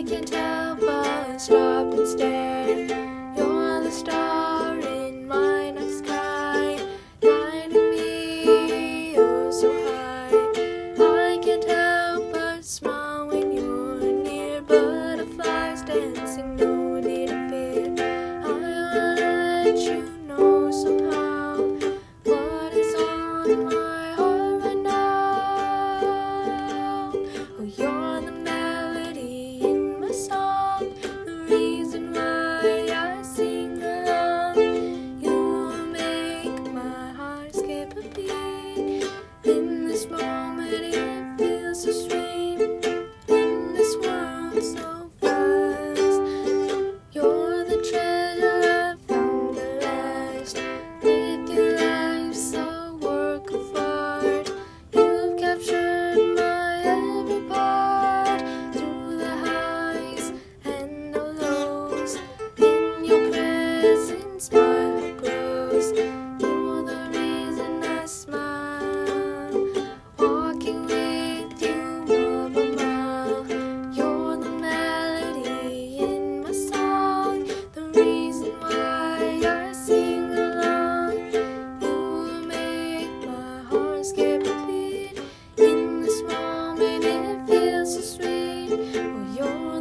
can't help but stop and stare. You're the star in my night sky, guiding me oh so high. I can't help but smile when you're near. Butterflies dancing, no need to fear. I wanna let you know somehow what is on my heart right now. Oh, you're the melody in my song, the reason why I sing along. You make my heart skip a beat. In this moment it feels so sweet. In this world so fast, you're the treasure I found at last. With your life's a work of art. You've captured my every part. Through the highs and the lows, in your presence my heart grows. You're the reason I smile, walking with you mile by mile. You're the melody in my song, the reason why I sing along. You make my heart skip a beat. In this moment it feels so sweet. Oh, you're